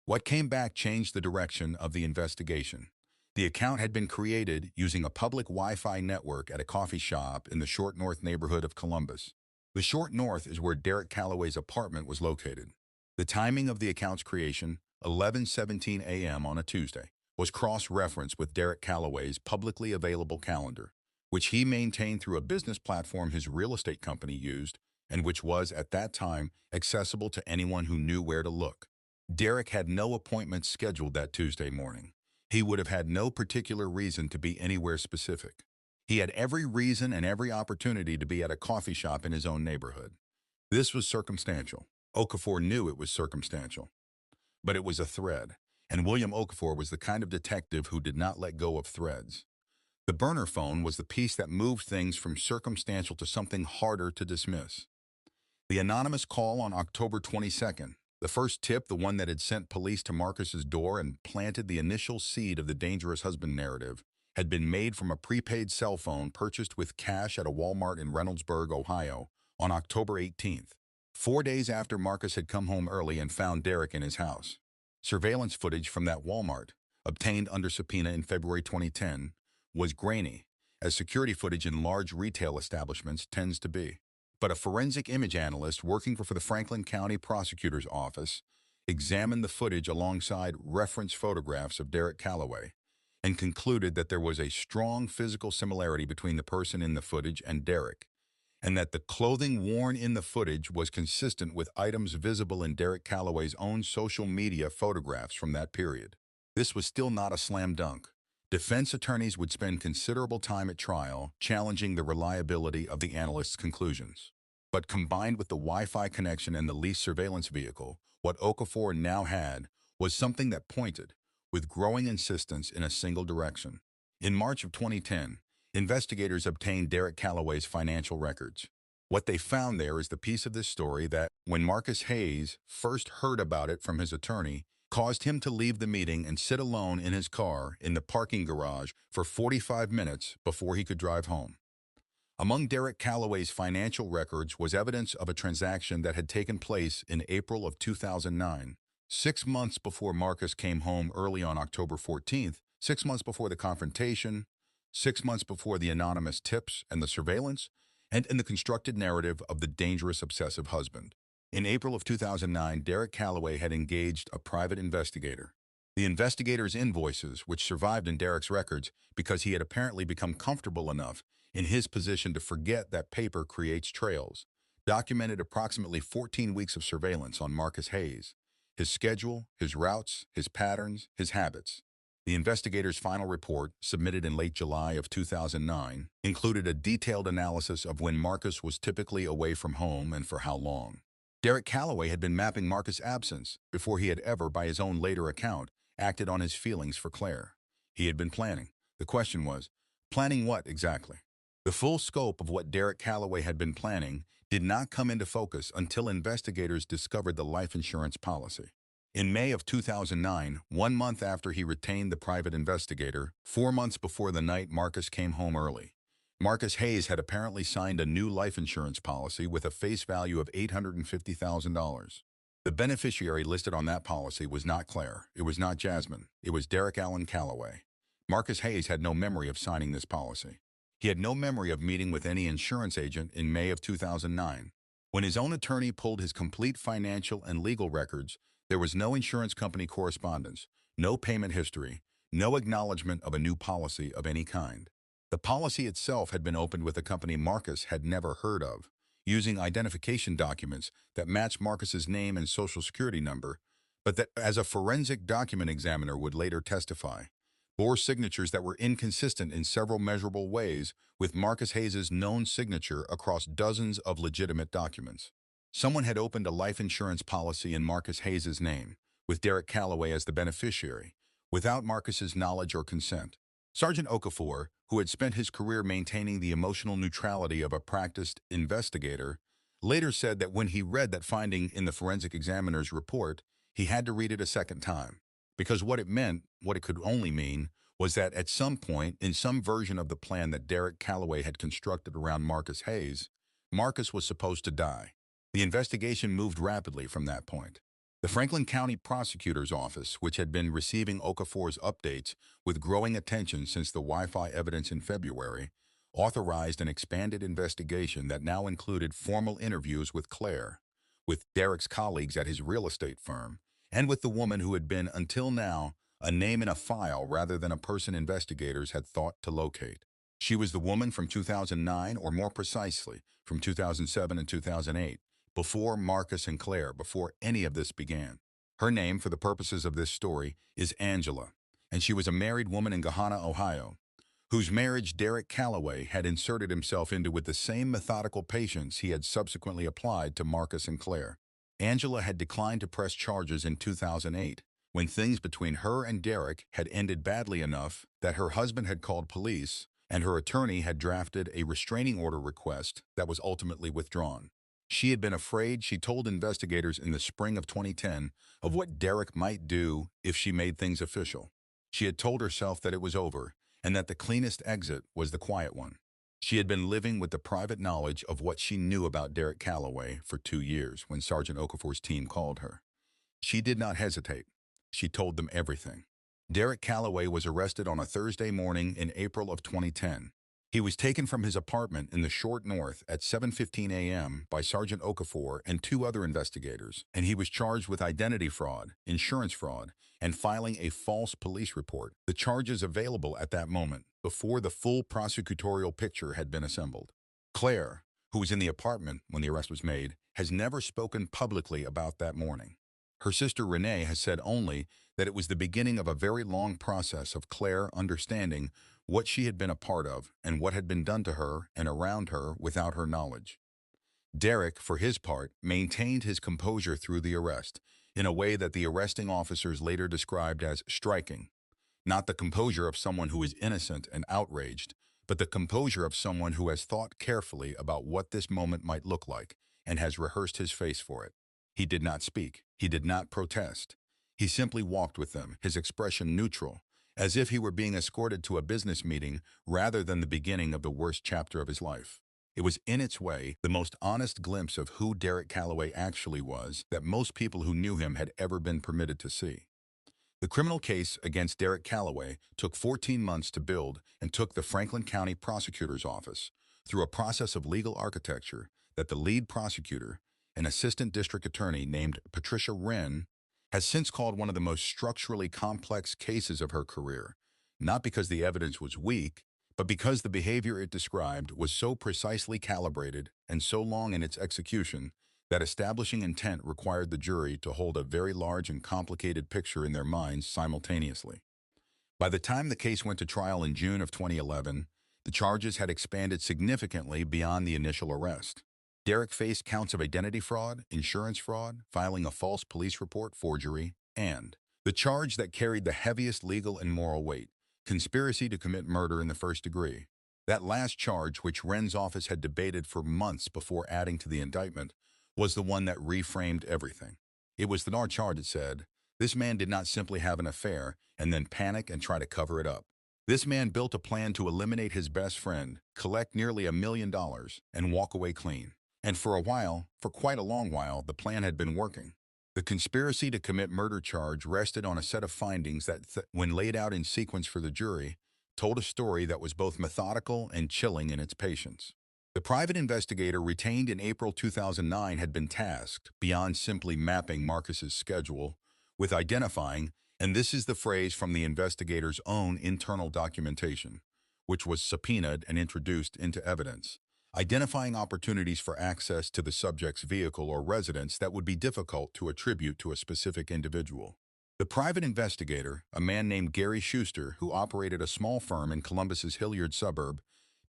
What came back changed the direction of the investigation. The account had been created using a public Wi-Fi network at a coffee shop in the Short North neighborhood of Columbus. The Short North is where Derek Calloway's apartment was located. The timing of the account's creation, 11:17 a.m. on a Tuesday, was cross-referenced with Derek Calloway's publicly available calendar, which he maintained through a business platform his real estate company used and which was, at that time, accessible to anyone who knew where to look. Derek had no appointments scheduled that Tuesday morning. He would have had no particular reason to be anywhere specific. He had every reason and every opportunity to be at a coffee shop in his own neighborhood. This was circumstantial. Okafor knew it was circumstantial. But it was a thread, and William Okafor was the kind of detective who did not let go of threads. The burner phone was the piece that moved things from circumstantial to something harder to dismiss. The anonymous call on October 22nd, the first tip, the one that had sent police to Marcus's door and planted the initial seed of the dangerous husband narrative, had been made from a prepaid cell phone purchased with cash at a Walmart in Reynoldsburg, Ohio, on October 18th, 4 days after Marcus had come home early and found Derek in his house. Surveillance footage from that Walmart, obtained under subpoena in February 2010, was grainy, as security footage in large retail establishments tends to be. But a forensic image analyst working for the Franklin County Prosecutor's Office examined the footage alongside reference photographs of Derek Calloway and concluded that there was a strong physical similarity between the person in the footage and Derek, and that the clothing worn in the footage was consistent with items visible in Derek Calloway's own social media photographs from that period. This was still not a slam dunk. Defense attorneys would spend considerable time at trial challenging the reliability of the analyst's conclusions. But combined with the Wi-Fi connection and the leased surveillance vehicle, what Okafor now had was something that pointed, with growing insistence, in a single direction. In March of 2010, investigators obtained Derek Calloway's financial records. What they found there is the piece of this story that, when Marcus Hayes first heard about it from his attorney, caused him to leave the meeting and sit alone in his car in the parking garage for 45 minutes before he could drive home. Among Derek Calloway's financial records was evidence of a transaction that had taken place in April of 2009, 6 months before Marcus came home early on October 14th, 6 months before the confrontation, 6 months before the anonymous tips and the surveillance, and in the constructed narrative of the dangerous obsessive husband. In April of 2009, Derek Calloway had engaged a private investigator. The investigator's invoices, which survived in Derek's records because he had apparently become comfortable enough in his position to forget that paper creates trails, documented approximately 14 weeks of surveillance on Marcus Hayes, his schedule, his routes, his patterns, his habits. The investigator's final report, submitted in late July of 2009, included a detailed analysis of when Marcus was typically away from home and for how long. Derek Calloway had been mapping Marcus' absence before he had ever, by his own later account, acted on his feelings for Claire. He had been planning. The question was, planning what exactly? The full scope of what Derek Calloway had been planning did not come into focus until investigators discovered the life insurance policy. In May of 2009, 1 month after he retained the private investigator, 4 months before the night Marcus came home early, Marcus Hayes had apparently signed a new life insurance policy with a face value of $850,000. The beneficiary listed on that policy was not Claire, it was not Jasmine, it was Derek Allen Calloway. Marcus Hayes had no memory of signing this policy. He had no memory of meeting with any insurance agent in May of 2009. When his own attorney pulled his complete financial and legal records, there was no insurance company correspondence, no payment history, no acknowledgement of a new policy of any kind. The policy itself had been opened with a company Marcus had never heard of, using identification documents that matched Marcus's name and social security number, but that, as a forensic document examiner would later testify, bore signatures that were inconsistent in several measurable ways with Marcus Hayes' known signature across dozens of legitimate documents. Someone had opened a life insurance policy in Marcus Hayes' name, with Derek Calloway as the beneficiary, without Marcus's knowledge or consent. Sergeant Okafor, who had spent his career maintaining the emotional neutrality of a practiced investigator, later said that when he read that finding in the forensic examiner's report, he had to read it a second time. Because what it could only mean, was that at some point, in some version of the plan that Derek Calloway had constructed around Marcus Hayes, Marcus was supposed to die. The investigation moved rapidly from that point. The Franklin County Prosecutor's Office, which had been receiving Okafor's updates with growing attention since the Wi-Fi evidence in February, authorized an expanded investigation that now included formal interviews with Claire, with Derek's colleagues at his real estate firm, and with the woman who had been, until now, a name in a file rather than a person investigators had thought to locate. She was the woman from 2009, or more precisely, from 2007 and 2008, before Marcus and Claire, before any of this began. Her name, for the purposes of this story, is Angela, and she was a married woman in Gahanna, Ohio, whose marriage Derek Calloway had inserted himself into with the same methodical patience he had subsequently applied to Marcus and Claire. Angela had declined to press charges in 2008, when things between her and Derek had ended badly enough that her husband had called police and her attorney had drafted a restraining order request that was ultimately withdrawn. She had been afraid, she told investigators in the spring of 2010, of what Derek might do if she made things official. She had told herself that it was over, and that the cleanest exit was the quiet one. She had been living with the private knowledge of what she knew about Derek Calloway for 2 years when Sergeant Okafor's team called her. She did not hesitate. She told them everything. Derek Calloway was arrested on a Thursday morning in April of 2010. He was taken from his apartment in the Short North at 7:15 a.m. by Sergeant Okafor and 2 other investigators, and he was charged with identity fraud, insurance fraud, and filing a false police report, the charges available at that moment, before the full prosecutorial picture had been assembled. Claire, who was in the apartment when the arrest was made, has never spoken publicly about that morning. Her sister Renee has said only that it was the beginning of a very long process of Claire understanding what she had been a part of and what had been done to her and around her without her knowledge. Derek, for his part, maintained his composure through the arrest, in a way that the arresting officers later described as striking. Not the composure of someone who is innocent and outraged, but the composure of someone who has thought carefully about what this moment might look like and has rehearsed his face for it. He did not speak. He did not protest. He simply walked with them, his expression neutral, as if he were being escorted to a business meeting rather than the beginning of the worst chapter of his life. It was, in its way, the most honest glimpse of who Derek Calloway actually was that most people who knew him had ever been permitted to see. The criminal case against Derek Calloway took 14 months to build and took the Franklin County Prosecutor's Office through a process of legal architecture that the lead prosecutor, an assistant district attorney named Patricia Wren, has since called one of the most structurally complex cases of her career, not because the evidence was weak, but because the behavior it described was so precisely calibrated and so long in its execution that establishing intent required the jury to hold a very large and complicated picture in their minds simultaneously. By the time the case went to trial in June of 2011, the charges had expanded significantly beyond the initial arrest. Derek faced counts of identity fraud, insurance fraud, filing a false police report forgery, and the charge that carried the heaviest legal and moral weight, conspiracy to commit murder in the first degree. That last charge, which Wren's office had debated for months before adding to the indictment, was the one that reframed everything. It was the charge that said, this man did not simply have an affair and then panic and try to cover it up. This man built a plan to eliminate his best friend, collect nearly $1 million, and walk away clean. And for a while, for quite a long while, the plan had been working. The conspiracy to commit murder charge rested on a set of findings that, when laid out in sequence for the jury, told a story that was both methodical and chilling in its patience. The private investigator retained in April 2009 had been tasked, beyond simply mapping Marcus's schedule, with identifying, and this is the phrase from the investigator's own internal documentation, which was subpoenaed and introduced into evidence, identifying opportunities for access to the subject's vehicle or residence that would be difficult to attribute to a specific individual. The private investigator, a man named Gary Schuster, who operated a small firm in Columbus's Hilliard suburb,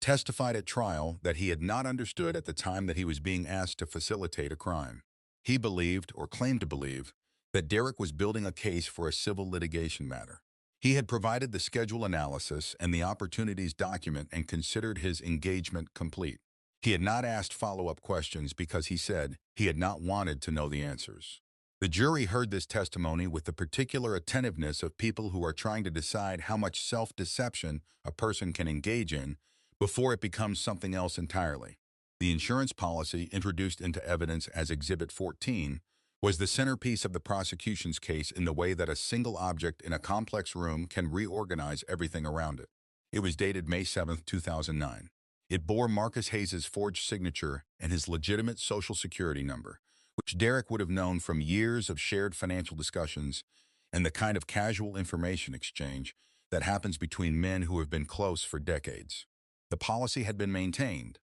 testified at trial that he had not understood at the time that he was being asked to facilitate a crime. He believed, or claimed to believe, that Derek was building a case for a civil litigation matter. He had provided the schedule analysis and the opportunities document and considered his engagement complete. He had not asked follow-up questions because he said he had not wanted to know the answers. The jury heard this testimony with the particular attentiveness of people who are trying to decide how much self-deception a person can engage in before it becomes something else entirely. The insurance policy introduced into evidence as Exhibit 14 was the centerpiece of the prosecution's case in the way that a single object in a complex room can reorganize everything around it. It was dated May 7, 2009. It bore Marcus Hayes' forged signature and his legitimate Social Security number, which Derek would have known from years of shared financial discussions and the kind of casual information exchange that happens between men who have been close for decades. The policy had been maintained.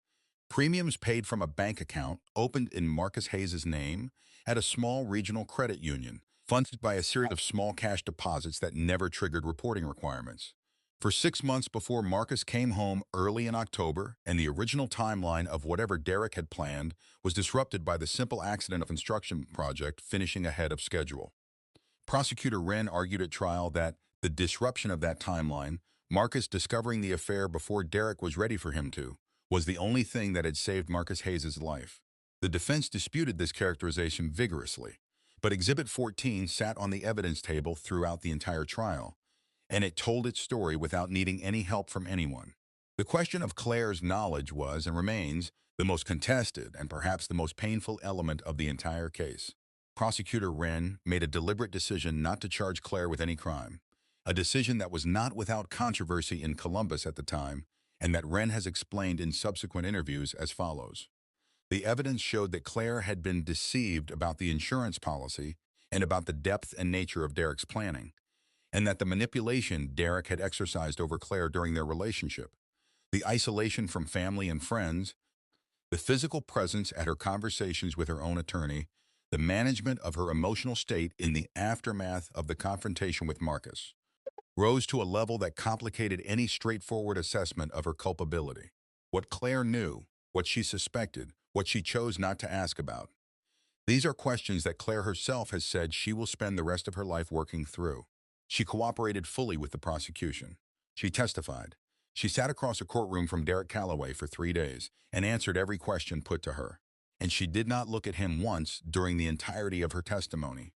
Premiums paid from a bank account opened in Marcus Hayes' name at a small regional credit union, funded by a series of small cash deposits that never triggered reporting requirements. For 6 months before Marcus came home early in October, and the original timeline of whatever Derek had planned was disrupted by the simple accident of construction project finishing ahead of schedule. Prosecutor Wren argued at trial that the disruption of that timeline, Marcus discovering the affair before Derek was ready for him to, was the only thing that had saved Marcus Hayes' life. The defense disputed this characterization vigorously, but Exhibit 14 sat on the evidence table throughout the entire trial, and it told its story without needing any help from anyone. The question of Claire's knowledge was, and remains, the most contested and perhaps the most painful element of the entire case. Prosecutor Wren made a deliberate decision not to charge Claire with any crime, a decision that was not without controversy in Columbus at the time, and that Wren has explained in subsequent interviews as follows. The evidence showed that Claire had been deceived about the insurance policy and about the depth and nature of Derek's planning, and that the manipulation Derek had exercised over Claire during their relationship, the isolation from family and friends, the physical presence at her conversations with her own attorney, the management of her emotional state in the aftermath of the confrontation with Marcus, rose to a level that complicated any straightforward assessment of her culpability. What Claire knew, what she suspected, what she chose not to ask about. These are questions that Claire herself has said she will spend the rest of her life working through. She cooperated fully with the prosecution. She testified. She sat across a courtroom from Derek Calloway for 3 days and answered every question put to her. And she did not look at him once during the entirety of her testimony,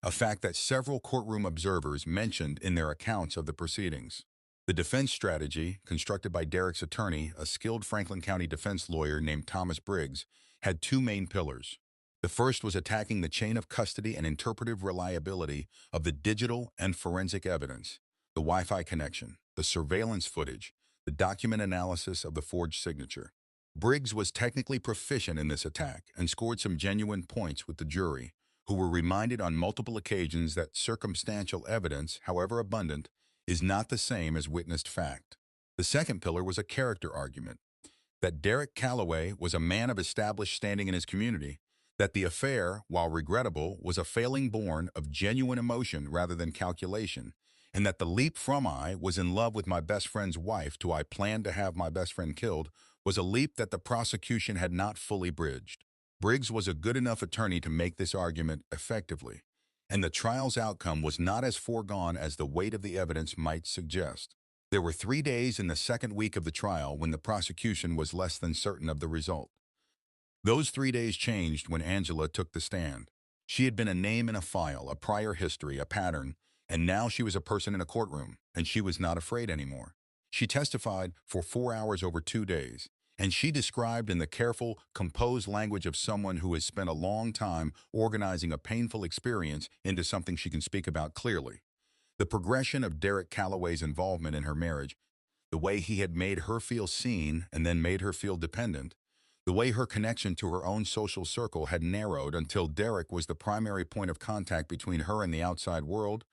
a fact that several courtroom observers mentioned in their accounts of the proceedings. The defense strategy, constructed by Derek's attorney, a skilled Franklin County defense lawyer named Thomas Briggs, had two main pillars. The first was attacking the chain of custody and interpretive reliability of the digital and forensic evidence, the Wi-Fi connection, the surveillance footage, the document analysis of the forged signature. Briggs was technically proficient in this attack and scored some genuine points with the jury, who were reminded on multiple occasions that circumstantial evidence, however abundant, is not the same as witnessed fact. The second pillar was a character argument, that Derek Calloway was a man of established standing in his community, that the affair, while regrettable, was a failing born of genuine emotion rather than calculation, and that the leap from I was in love with my best friend's wife to I planned to have my best friend killed was a leap that the prosecution had not fully bridged. Briggs was a good enough attorney to make this argument effectively, and the trial's outcome was not as foregone as the weight of the evidence might suggest. There were 3 days in the second week of the trial when the prosecution was less than certain of the result. Those 3 days changed when Angela took the stand. She had been a name in a file, a prior history, a pattern, and now she was a person in a courtroom, and she was not afraid anymore. She testified for 4 hours over 2 days, and she described in the careful, composed language of someone who has spent a long time organizing a painful experience into something she can speak about clearly. The progression of Derek Calloway's involvement in her marriage, the way he had made her feel seen and then made her feel dependent, the way her connection to her own social circle had narrowed until Derek was the primary point of contact between her and the outside world,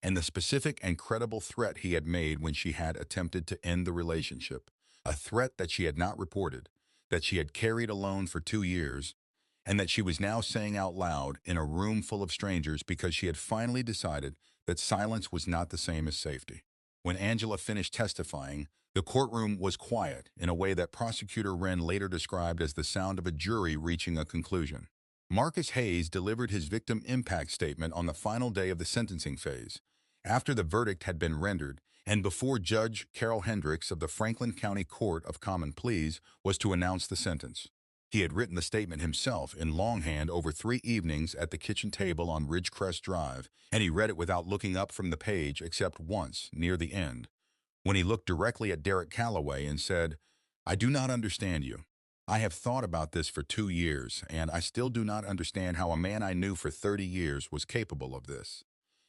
and the specific and credible threat he had made when she had attempted to end the relationship, a threat that she had not reported, that she had carried alone for 2 years, and that she was now saying out loud in a room full of strangers because she had finally decided that silence was not the same as safety. When Angela finished testifying, the courtroom was quiet in a way that Prosecutor Wren later described as the sound of a jury reaching a conclusion. Marcus Hayes delivered his victim impact statement on the final day of the sentencing phase, after the verdict had been rendered and before Judge Carol Hendricks of the Franklin County Court of Common Pleas was to announce the sentence. He had written the statement himself in longhand over 3 evenings at the kitchen table on Ridgecrest Drive, and he read it without looking up from the page except once, near the end, when he looked directly at Derek Calloway and said, "I do not understand you. I have thought about this for 2 years, and I still do not understand how a man I knew for 30 years was capable of this."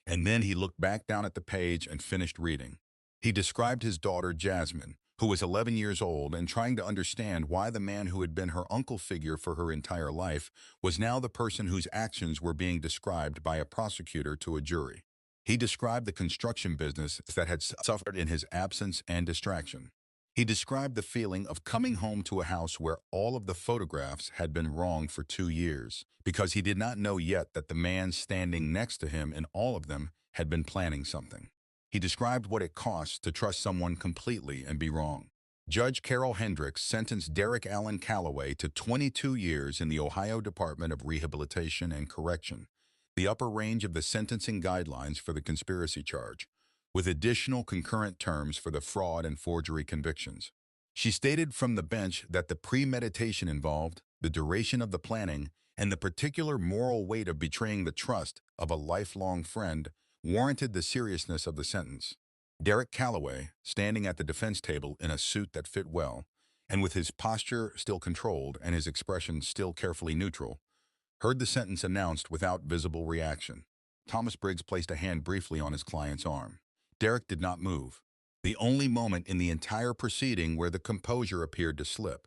And then he looked back down at the page and finished reading. He described his daughter, Jasmine, who was 11 years old and trying to understand why the man who had been her uncle figure for her entire life was now the person whose actions were being described by a prosecutor to a jury. He described the construction business that had suffered in his absence and distraction. He described the feeling of coming home to a house where all of the photographs had been wrong for 2 years, because he did not know yet that the man standing next to him in all of them had been planning something. He described what it costs to trust someone completely and be wrong. Judge Carol Hendricks sentenced Derek Allen Calloway to 22 years in the Ohio Department of Rehabilitation and Correction, the upper range of the sentencing guidelines for the conspiracy charge, with additional concurrent terms for the fraud and forgery convictions. She stated from the bench that the premeditation involved, the duration of the planning, and the particular moral weight of betraying the trust of a lifelong friend warranted the seriousness of the sentence. Derek Calloway, standing at the defense table in a suit that fit well, and with his posture still controlled and his expression still carefully neutral, heard the sentence announced without visible reaction. Thomas Briggs placed a hand briefly on his client's arm. Derek did not move, the only moment in the entire proceeding where the composure appeared to slip,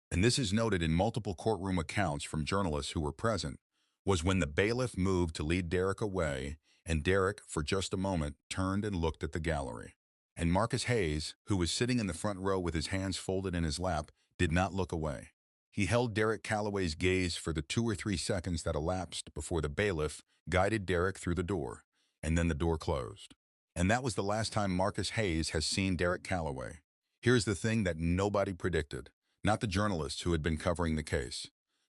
and this is noted in multiple courtroom accounts from journalists who were present, was when the bailiff moved to lead Derek away, and Derek, for just a moment, turned and looked at the gallery. And Marcus Hayes, who was sitting in the front row with his hands folded in his lap, did not look away. He held Derek Calloway's gaze for the 2 or 3 seconds that elapsed before the bailiff guided Derek through the door, and then the door closed. And that was the last time Marcus Hayes has seen Derek Calloway. Here's the thing that nobody predicted. Not the journalists who had been covering the case.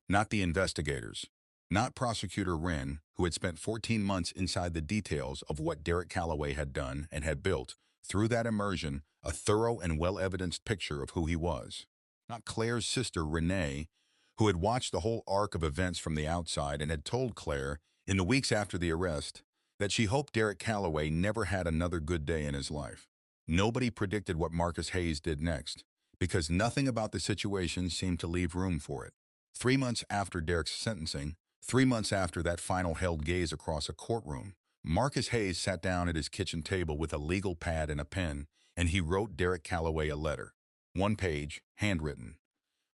Not the investigators. Not Prosecutor Wren, who had spent 14 months inside the details of what Derek Calloway had done and had built, through that immersion, a thorough and well-evidenced picture of who he was. Not Claire's sister, Renee, who had watched the whole arc of events from the outside and had told Claire, in the weeks after the arrest, that she hoped Derek Calloway never had another good day in his life. Nobody predicted what Marcus Hayes did next, because nothing about the situation seemed to leave room for it. 3 months after Derek's sentencing, 3 months after that final held gaze across a courtroom, Marcus Hayes sat down at his kitchen table with a legal pad and a pen, and he wrote Derek Calloway a letter. 1 page, handwritten,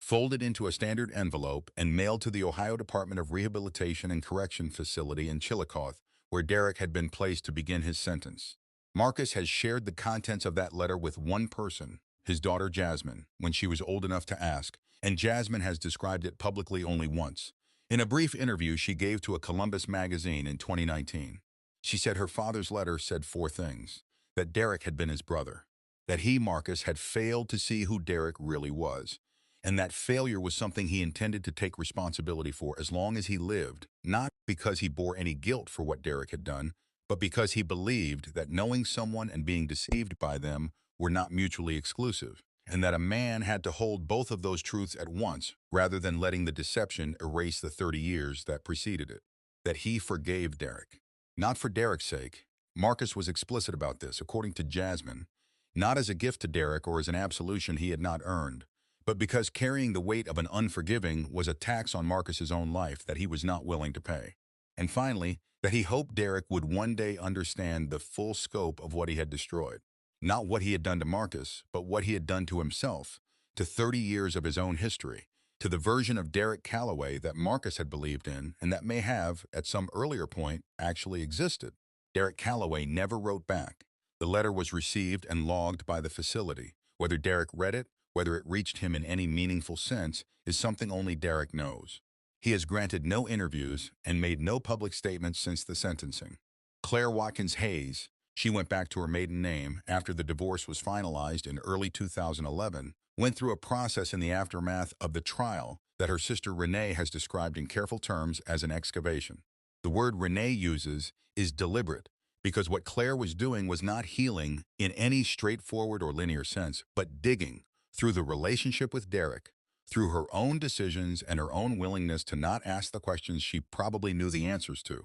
folded into a standard envelope and mailed to the Ohio Department of Rehabilitation and Correction facility in Chillicothe, where Derek had been placed to begin his sentence. Marcus has shared the contents of that letter with one person, his daughter Jasmine, when she was old enough to ask, and Jasmine has described it publicly only once. In a brief interview she gave to a Columbus magazine in 2019, she said her father's letter said 4 things: that Derek had been his brother, that he, Marcus, had failed to see who Derek really was, and that failure was something he intended to take responsibility for as long as he lived, not because he bore any guilt for what Derek had done, but because he believed that knowing someone and being deceived by them were not mutually exclusive, and that a man had to hold both of those truths at once rather than letting the deception erase the 30 years that preceded it. That he forgave Derek. Not for Derek's sake. Marcus was explicit about this, according to Jasmine, not as a gift to Derek or as an absolution he had not earned, but because carrying the weight of an unforgiving was a tax on Marcus's own life that he was not willing to pay. And finally, that he hoped Derek would one day understand the full scope of what he had destroyed. Not what he had done to Marcus, but what he had done to himself, to 30 years of his own history, to the version of Derek Calloway that Marcus had believed in and that may have, at some earlier point, actually existed. Derek Calloway never wrote back. The letter was received and logged by the facility. Whether Derek read it, whether it reached him in any meaningful sense, is something only Derek knows. He has granted no interviews and made no public statements since the sentencing. Claire Watkins Hayes, she went back to her maiden name after the divorce was finalized in early 2011, went through a process in the aftermath of the trial that her sister Renee has described in careful terms as an excavation. The word Renee uses is deliberate, because what Claire was doing was not healing in any straightforward or linear sense, but digging through the relationship with Derek, through her own decisions and her own willingness to not ask the questions she probably knew the answers to,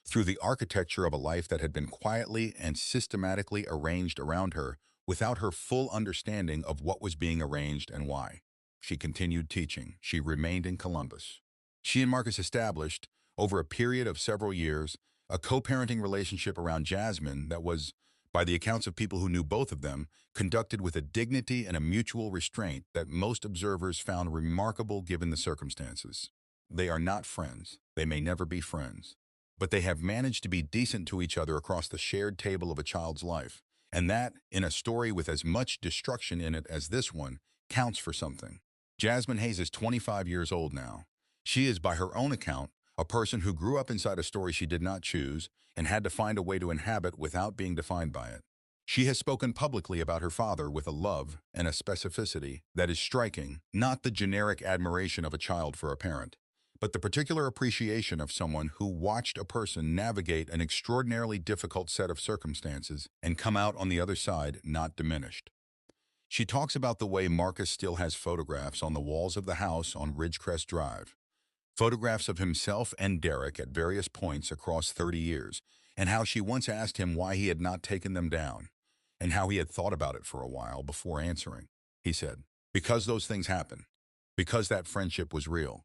through the architecture of a life that had been quietly and systematically arranged around her without her full understanding of what was being arranged and why. She continued teaching. She remained in Columbus. She and Marcus established, over a period of several years, a co-parenting relationship around Jasmine that was, by the accounts of people who knew both of them, conducted with a dignity and a mutual restraint that most observers found remarkable given the circumstances. They are not friends. They may never be friends. But they have managed to be decent to each other across the shared table of a child's life. And that, in a story with as much destruction in it as this one, counts for something. Jasmine Hayes is 25 years old now. She is, by her own account, a person who grew up inside a story she did not choose and had to find a way to inhabit without being defined by it. She has spoken publicly about her father with a love and a specificity that is striking, not the generic admiration of a child for a parent, but the particular appreciation of someone who watched a person navigate an extraordinarily difficult set of circumstances and come out on the other side not diminished. She talks about the way Marcus still has photographs on the walls of the house on Ridgecrest Drive, photographs of himself and Derek at various points across 30 years, and how she once asked him why he had not taken them down, and how he had thought about it for a while before answering. He said, "Because those things happen, because that friendship was real,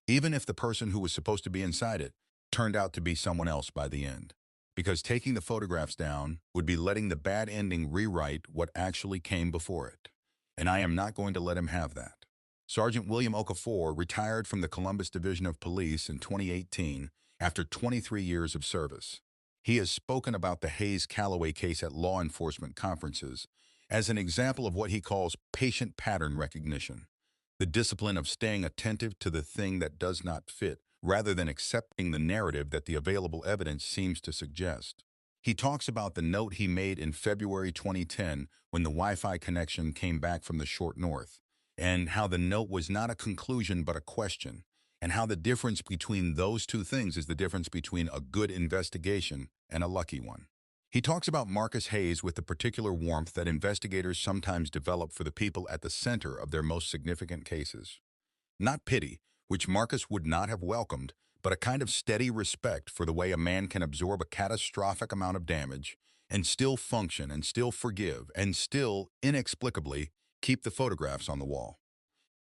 even if the person who was supposed to be inside it turned out to be someone else by the end. Because taking the photographs down would be letting the bad ending rewrite what actually came before it. And I am not going to let him have that." Sergeant William Okafor retired from the Columbus Division of Police in 2018 after 23 years of service. He has spoken about the Hayes-Calloway case at law enforcement conferences as an example of what he calls patient pattern recognition, the discipline of staying attentive to the thing that does not fit, rather than accepting the narrative that the available evidence seems to suggest. He talks about the note he made in February 2010 when the Wi-Fi connection came back from the short north, and how the note was not a conclusion but a question, and how the difference between those two things is the difference between a good investigation and a lucky one. He talks about Marcus Hayes with the particular warmth that investigators sometimes develop for the people at the center of their most significant cases. Not pity, which Marcus would not have welcomed, but a kind of steady respect for the way a man can absorb a catastrophic amount of damage and still function and still forgive and still, inexplicably, keep the photographs on the wall.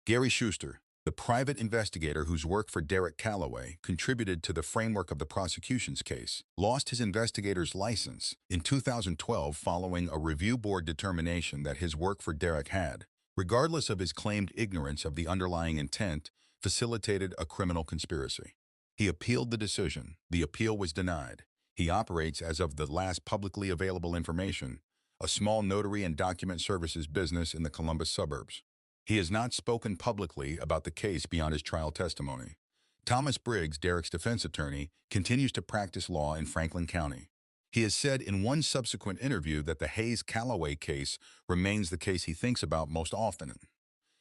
Gary Schuster, the private investigator whose work for Derek Calloway contributed to the framework of the prosecution's case, lost his investigator's license in 2012 following a review board determination that his work for Derek had, regardless of his claimed ignorance of the underlying intent, facilitated a criminal conspiracy. He appealed the decision. The appeal was denied. He operates, as of the last publicly available information, a small notary and document services business in the Columbus suburbs. He has not spoken publicly about the case beyond his trial testimony. Thomas Briggs, Derek's defense attorney, continues to practice law in Franklin County. He has said in one subsequent interview that the Hayes-Calloway case remains the case he thinks about most often.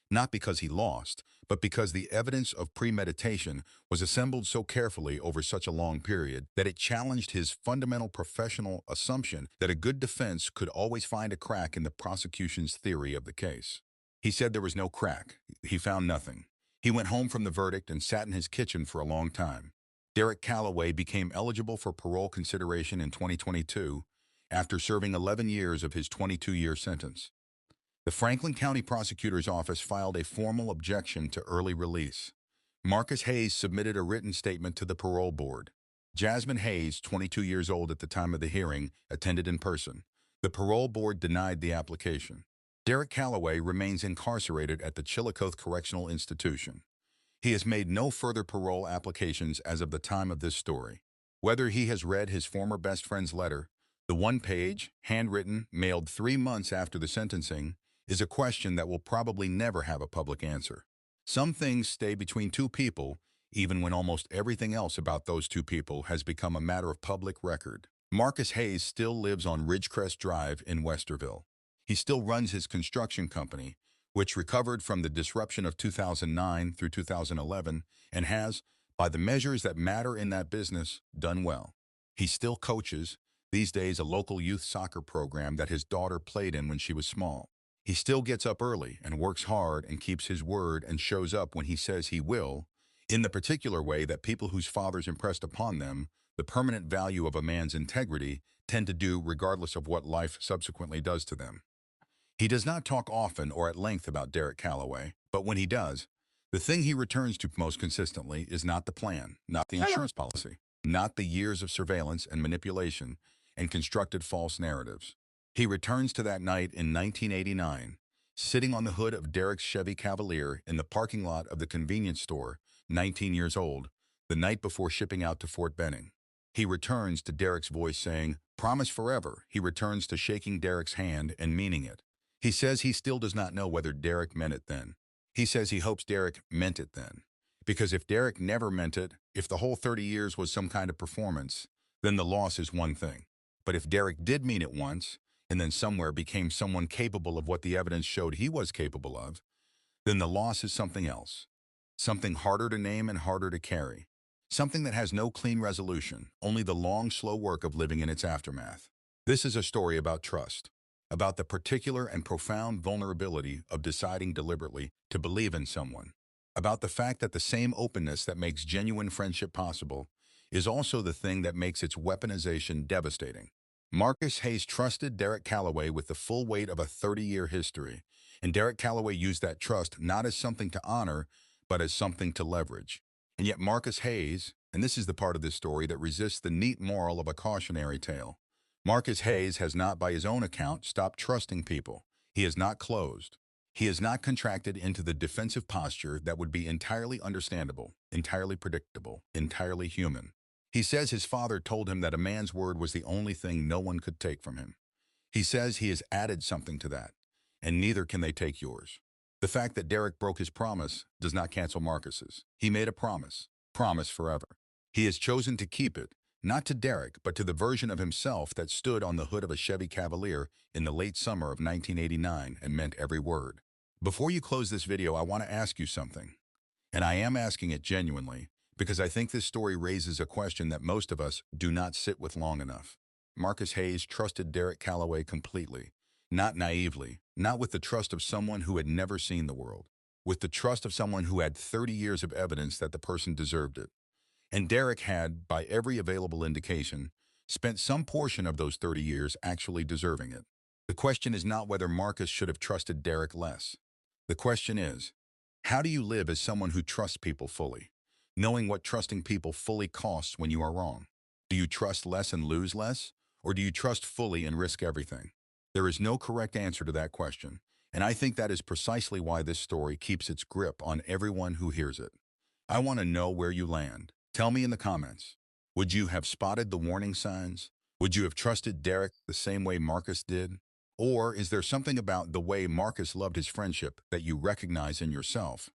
Not because he lost, but because the evidence of premeditation was assembled so carefully over such a long period that it challenged his fundamental professional assumption that a good defense could always find a crack in the prosecution's theory of the case. He said there was no crack. He found nothing. He went home from the verdict and sat in his kitchen for a long time. Derek Calloway became eligible for parole consideration in 2022 after serving 11 years of his 22-year sentence. The Franklin County Prosecutor's Office filed a formal objection to early release. Marcus Hayes submitted a written statement to the parole board. Jasmine Hayes, 22 years old at the time of the hearing, attended in person. The parole board denied the application. Derek Calloway remains incarcerated at the Chillicothe Correctional Institution. He has made no further parole applications as of the time of this story. Whether he has read his former best friend's letter, the one-page, handwritten, mailed 3 months after the sentencing, is a question that will probably never have a public answer. Some things stay between two people, even when almost everything else about those two people has become a matter of public record. Marcus Hayes still lives on Ridgecrest Drive in Westerville. He still runs his construction company, which recovered from the disruption of 2009 through 2011 and has, by the measures that matter in that business, done well. He still coaches, these days a local youth soccer program that his daughter played in when she was small. He still gets up early and works hard and keeps his word and shows up when he says he will, in the particular way that people whose fathers impressed upon them the permanent value of a man's integrity tend to do regardless of what life subsequently does to them. He does not talk often or at length about Derek Calloway, but when he does, the thing he returns to most consistently is not the plan, not the insurance policy, not the years of surveillance and manipulation and constructed false narratives. He returns to that night in 1989, sitting on the hood of Derek's Chevy Cavalier in the parking lot of the convenience store, 19 years old, the night before shipping out to Fort Benning. He returns to Derek's voice saying, "Promise forever." He returns to shaking Derek's hand and meaning it. He says he still does not know whether Derek meant it then. He says he hopes Derek meant it then. Because if Derek never meant it, if the whole 30 years was some kind of performance, then the loss is one thing. But if Derek did mean it once, and then somewhere became someone capable of what the evidence showed he was capable of, then the loss is something else. Something harder to name and harder to carry. Something that has no clean resolution, only the long, slow work of living in its aftermath. This is a story about trust, about the particular and profound vulnerability of deciding deliberately to believe in someone, about the fact that the same openness that makes genuine friendship possible is also the thing that makes its weaponization devastating. Marcus Hayes trusted Derek Calloway with the full weight of a 30-year history, and Derek Calloway used that trust not as something to honor, but as something to leverage. And yet Marcus Hayes, and this is the part of this story that resists the neat moral of a cautionary tale, Marcus Hayes has not, by his own account, stopped trusting people. He has not closed. He has not contracted into the defensive posture that would be entirely understandable, entirely predictable, entirely human. He says his father told him that a man's word was the only thing no one could take from him. He says he has added something to that, and neither can they take yours. The fact that Derek broke his promise does not cancel Marcus's. He made a promise forever. He has chosen to keep it, not to Derek, but to the version of himself that stood on the hood of a Chevy Cavalier in the late summer of 1989 and meant every word. Before you close this video, I want to ask you something. And I am asking it genuinely, because I think this story raises a question that most of us do not sit with long enough. Marcus Hayes trusted Derek Calloway completely, not naively, not with the trust of someone who had never seen the world, with the trust of someone who had 30 years of evidence that the person deserved it. And Derek had, by every available indication, spent some portion of those 30 years actually deserving it. The question is not whether Marcus should have trusted Derek less. The question is, how do you live as someone who trusts people fully, knowing what trusting people fully costs when you are wrong? Do you trust less and lose less, or do you trust fully and risk everything? There is no correct answer to that question, and I think that is precisely why this story keeps its grip on everyone who hears it. I want to know where you land. Tell me in the comments. Would you have spotted the warning signs? Would you have trusted Derek the same way Marcus did? Or is there something about the way Marcus loved his friendship that you recognize in yourself?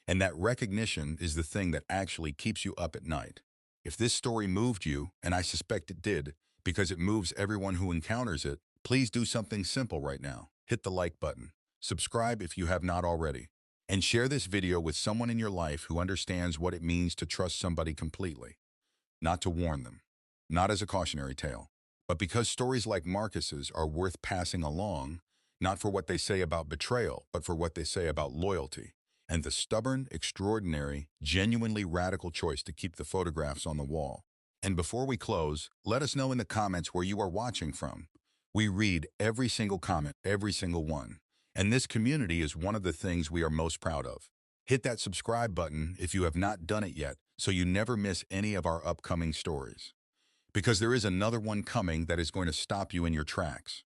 And that recognition is the thing that actually keeps you up at night. If this story moved you, and I suspect it did, because it moves everyone who encounters it, please do something simple right now. Hit the like button, subscribe if you have not already, and share this video with someone in your life who understands what it means to trust somebody completely. Not to warn them, not as a cautionary tale, but because stories like Marcus's are worth passing along, not for what they say about betrayal, but for what they say about loyalty, and the stubborn, extraordinary, genuinely radical choice to keep the photographs on the wall. And before we close, let us know in the comments where you are watching from. We read every single comment, every single one. And this community is one of the things we are most proud of. Hit that subscribe button if you have not done it yet, so you never miss any of our upcoming stories. Because there is another one coming that is going to stop you in your tracks.